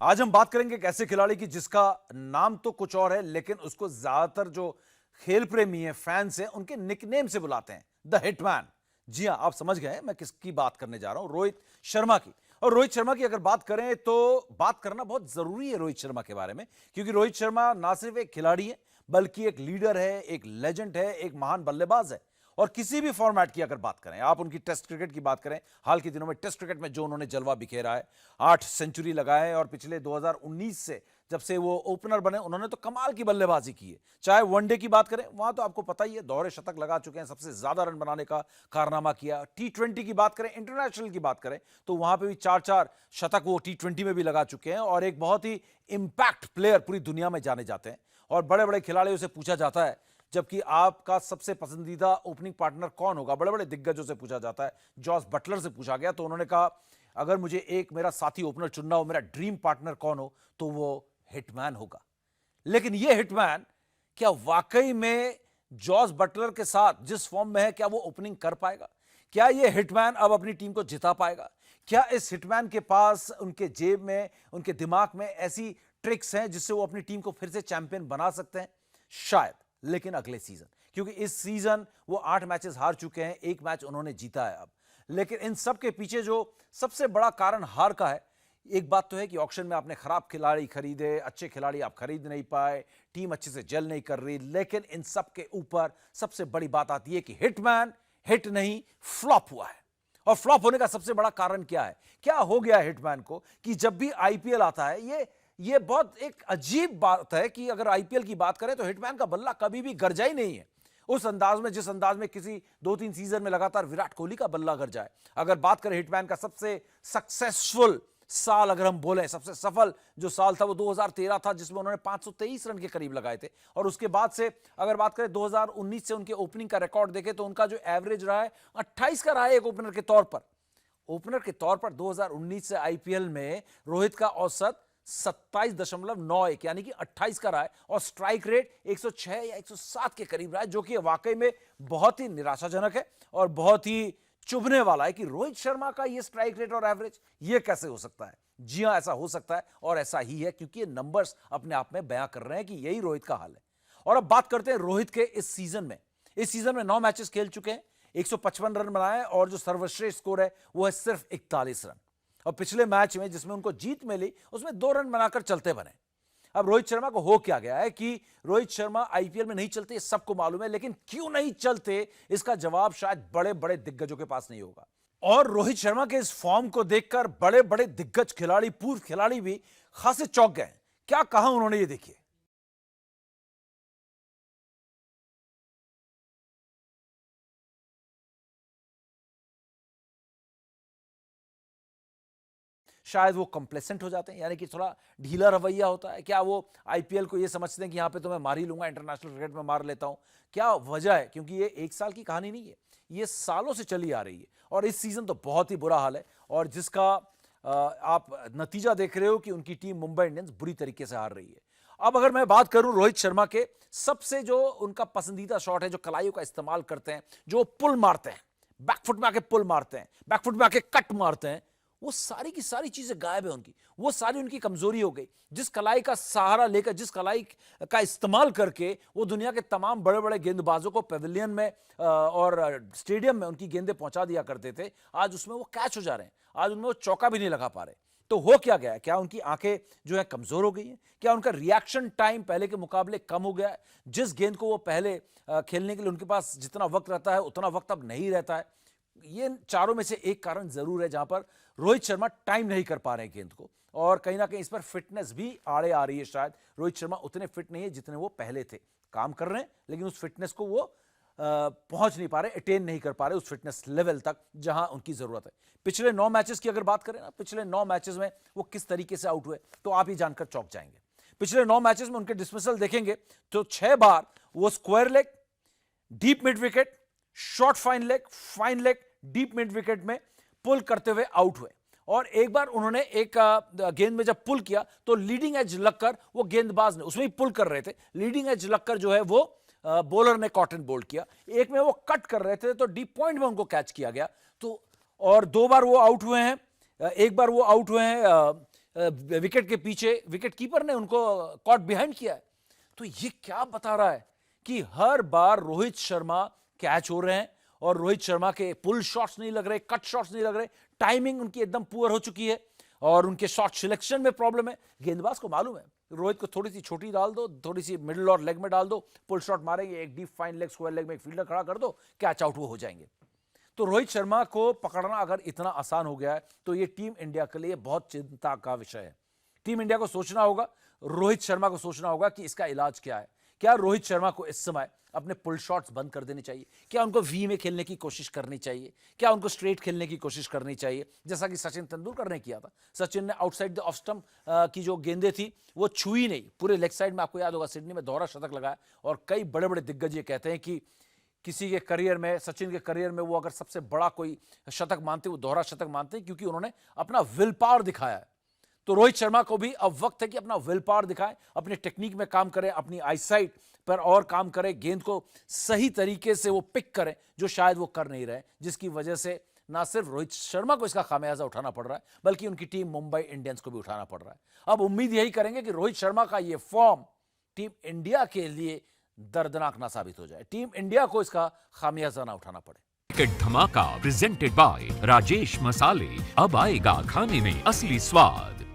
आज हम बात करेंगे एक ऐसे खिलाड़ी की जिसका नाम तो कुछ और है, लेकिन उसको ज्यादातर जो खेल प्रेमी है, फैंस हैं, उनके निकनेम से बुलाते हैं, द हिटमैन। जी हां, आप समझ गए मैं किसकी बात करने जा रहा हूं, रोहित शर्मा की। और रोहित शर्मा की अगर बात करें तो बात करना बहुत जरूरी है रोहित शर्मा के बारे में, क्योंकि रोहित शर्मा ना सिर्फ एक खिलाड़ी है, बल्कि एक लीडर है, एक लेजेंड है, एक महान बल्लेबाज है। और किसी भी फॉर्मेट की अगर बात करें, आप उनकी टेस्ट क्रिकेट की बात करें, हाल के दिनों में टेस्ट क्रिकेट में जो उन्होंने जलवा बिखेरा है, 8 सेंचुरी लगाए, और पिछले 2019 से जब से वो ओपनर बने, उन्होंने तो कमाल की बल्लेबाजी की है। चाहे वनडे की बात करें, वहां तो आपको पता ही है, दोहरे शतक लगा चुके हैं, सबसे ज्यादा रन बनाने का कारनामा किया। T20 की बात करें, इंटरनेशनल की बात करें, तो वहां पे भी 4-4 शतक वो T20 में भी लगा चुके हैं, और एक बहुत ही इंपैक्ट प्लेयर पूरी दुनिया में जाने जाते हैं। और बड़े बड़े खिलाड़ियों से पूछा जाता है, जबकि आपका सबसे पसंदीदा ओपनिंग पार्टनर कौन होगा, बड़े बड़े दिग्गजों से पूछा जाता है। जॉस बटलर से पूछा गया तो उन्होंने कहा, अगर मुझे एक मेरा साथी ओपनर चुनना हो, मेरा ड्रीम पार्टनर कौन हो, तो वो हिटमैन होगा। लेकिन ये हिटमैन क्या वाकई में जॉस बटलर के साथ जिस फॉर्म में है, क्या वो ओपनिंग कर पाएगा? क्या ये हिटमैन अब अपनी टीम को जिता पाएगा? क्या इस हिटमैन के पास, उनके जेब में, उनके दिमाग में ऐसी ट्रिक्स हैं जिससे वो अपनी टीम को फिर से चैंपियन बना सकते हैं? शायद, लेकिन अगले सीजन, क्योंकि इस सीजन वो 8 मैचेस हार चुके हैं, 1 मैच उन्होंने जीता है अब। लेकिन इन सब के पीछे जो सबसे बड़ा कारण हार का है, एक बात तो है कि ऑक्शन में आपने खराब खिलाड़ी खरीदे, अच्छे खिलाड़ी आप खरीद नहीं पाए, टीम अच्छे से जल नहीं कर रही। लेकिन इन सब के ऊपर सबसे बड़ी बात आती है कि हिटमैन हिट नहीं, फ्लॉप हुआ है। और फ्लॉप होने का सबसे बड़ा कारण क्या है? क्या हो गया हिटमैन को कि जब भी आईपीएल आता है, ये बहुत एक अजीब बात है कि अगर आईपीएल की बात करें तो हिटमैन का बल्ला कभी भी गरजा ही नहीं है उस अंदाज में, जिस अंदाज में किसी 2-3 सीजन में लगातार विराट कोहली का बल्ला गरजा है। अगर बात करें हिटमैन का सबसे सक्सेसफुल साल, अगर हम बोले सबसे सफल जो साल था, वो 2013 था, जिसमें उन्होंने 523 रन के करीब लगाए थे। और उसके बाद से अगर बात करें 2019 से उनके ओपनिंग का रिकॉर्ड देखें तो उनका जो एवरेज रहा है 28 का रहा है एक ओपनर के तौर पर। ओपनर के तौर पर 2019 से आईपीएल में रोहित का औसत 27.91 यानी कि 28 का रहा है, और स्ट्राइक रेट 106 या 107 के करीब रहा है, जो कि वाकई में बहुत ही निराशाजनक है और बहुत ही चुभने वाला है कि रोहित शर्मा का ये स्ट्राइक रेट और एवरेज ये कैसे हो सकता है। जी हां, ऐसा हो सकता है, और ऐसा ही है, क्योंकि ये नंबर्स अपने आप में बयां कर रहे हैं कि यही रोहित का हाल है। और अब बात करते हैं रोहित के इस सीजन में। इस सीजन में 9 मैचेस खेल चुके हैं, 155 रन बनाए, और जो सर्वश्रेष्ठ स्कोर है वो है सिर्फ 41 रन। और पिछले मैच में जिसमें उनको जीत मिली, उसमें 2 रन बनाकर चलते बने। अब रोहित शर्मा को हो क्या गया है कि रोहित शर्मा आईपीएल में नहीं चलते, ये सबको मालूम है, लेकिन क्यों नहीं चलते, इसका जवाब शायद बड़े बड़े दिग्गजों के पास नहीं होगा। और रोहित शर्मा के इस फॉर्म को देखकर बड़े बड़े दिग्गज खिलाड़ी, पूर्व खिलाड़ी भी खासे चौंक गए। क्या कहा उन्होंने, ये देखिए। शायद वो कंप्लेसेंट हो जाते हैं, यानी कि थोड़ा ढीला रवैया होता है। क्या वो आईपीएल को ये समझते हैं कि यहां पे तो मैं मार ही लूंगा, इंटरनेशनल क्रिकेट में मार लेता हूं? क्या वजह है? क्योंकि ये एक साल की कहानी नहीं है, ये सालों से चली आ रही है, और इस सीजन तो बहुत ही बुरा हाल है, और जिसका आप नतीजा देख रहे हो कि उनकी टीम मुंबई इंडियंस बुरी तरीके से हार रही है। अब अगर मैं बात करूं रोहित शर्मा के सबसे जो उनका पसंदीदा शॉट है, जो कलाइयों का इस्तेमाल करते हैं, जो पुल मारते हैं, बैकफुट में आके पुल मारते हैं, बैकफुट में आके कट मारते हैं, वो सारी की सारी चीजें गायब है उनकी। वो सारी उनकी कमजोरी हो गई। जिस कलाई का सहारा लेकर, जिस कलाई का इस्तेमाल करके वो दुनिया के तमाम बड़े बड़े गेंदबाजों को पेविलियन में और स्टेडियम में उनकी गेंदें पहुंचा दिया करते थे, आज उसमें वो कैच हो जा रहे हैं, आज उनमें वो चौका भी नहीं लगा पा रहे। तो हो क्या गया है? क्या उनकी आंखें जो है कमजोर हो गई हैं? क्या उनका रिएक्शन टाइम पहले के मुकाबले कम हो गया है? जिस गेंद को वो पहले खेलने के लिए उनके पास जितना वक्त रहता है, उतना वक्त अब नहीं रहता है। ये चारों में से एक कारण जरूर है जहां पर रोहित शर्मा टाइम नहीं कर पा रहे हैं गेंद को, और कहीं ना कहीं इस पर फिटनेस भी आड़े आ रही है। शायद रोहित शर्मा उतने फिट नहीं है जितने वो पहले थे। काम कर रहे हैं, लेकिन उस फिटनेस को वो पहुंच नहीं पा रहे, अटेन नहीं कर पा रहे उस फिटनेस लेवल तक जहां उनकी जरूरत है। पिछले 9 मैचेस की अगर बात करें ना, पिछले 9 मैचेस में वो किस तरीके से आउट हुए, तो आप ये जानकर चौंक जाएंगे। पिछले 9 मैचेस में उनके डिसमिसल देखेंगे तो 6 बार वो square leg, deep mid wicket, short fine leg, deep mid wicket में पुल करते हुए आउट हुए। और एक बार उन्होंने एक गेंद में जब पुल किया तो लीडिंग एज लगकर, वो गेंदबाज ने उसमें ही पुल कर रहे थे, लीडिंग एज लगकर जो है वो बॉलर ने कॉटन बोल्ड किया। एक में वो कट कर रहे थे तो डीप पॉइंट में उनको कैच किया गया। तो और 2 बार वो आउट हुए हैं, एक बार वो आउट हुए हैं विकेट के पीछे विकेट कीपर ने उनको कॉट बिहाइंड किया है। तो ये क्या बता रहा है कि हर बार रोहित शर्मा कैच हो रहे हैं और रोहित शर्मा के पुल शॉट्स नहीं लग रहे, कट शॉट्स नहीं लग रहे, टाइमिंग उनकी एकदम पुअर हो चुकी है और उनके शॉट सिलेक्शन में प्रॉब्लम है। गेंदबाज को मालूम है रोहित को थोड़ी सी छोटी डाल दो, थोड़ी सी मिडिल और लेग में डाल दो, पुल शॉट मारेंगे, एक deep fine leg, square leg में एक फील्डर खड़ा कर दो, कैच आउट वो हो जाएंगे। तो रोहित शर्मा को पकड़ना अगर इतना आसान हो गया है तो ये टीम इंडिया के लिए बहुत चिंता का विषय है। टीम इंडिया को सोचना होगा, रोहित शर्मा को सोचना होगा कि इसका इलाज क्या है। क्या रोहित शर्मा को इस समय अपने पुल शॉट्स बंद कर देने चाहिए? क्या उनको वी में खेलने की कोशिश करनी चाहिए? क्या उनको स्ट्रेट खेलने की कोशिश करनी चाहिए जैसा कि सचिन तेंदुलकर ने किया था? सचिन ने आउटसाइड द ऑफ स्टंप की जो गेंदें थी वो छुई नहीं, पूरे लेग साइड में, आपको याद होगा सिडनी में दोहरा शतक लगाया। और कई बड़े बड़े दिग्गज ये कहते हैं कि किसी के करियर में, सचिन के करियर में वो अगर सबसे बड़ा कोई शतक मानते, वो दोहरा शतक मानते हैं क्योंकि उन्होंने अपना विल पावर दिखाया है। तो रोहित शर्मा को भी अब वक्त है कि अपना विल पावर दिखाएं, अपने टेक्निक में काम करें, अपनी आईसाइट पर और काम करें, गेंद को सही तरीके से वो पिक करें जो शायद वो कर नहीं रहे, जिसकी वजह से ना सिर्फ रोहित शर्मा को इसका खामियाजा उठाना पड़ रहा है बल्कि उनकी टीम मुंबई इंडियंस को भी उठाना पड़ रहा है। अब उम्मीद यही करेंगे कि रोहित शर्मा का ये फॉर्म टीम इंडिया के लिए दर्दनाक ना साबित हो जाए, टीम इंडिया को इसका खामियाजा ना उठाना पड़े। क्रिकेट धमाका प्रेजेंटेड बाय राजेश मसाले। अब आएगा खाने में असली स्वाद।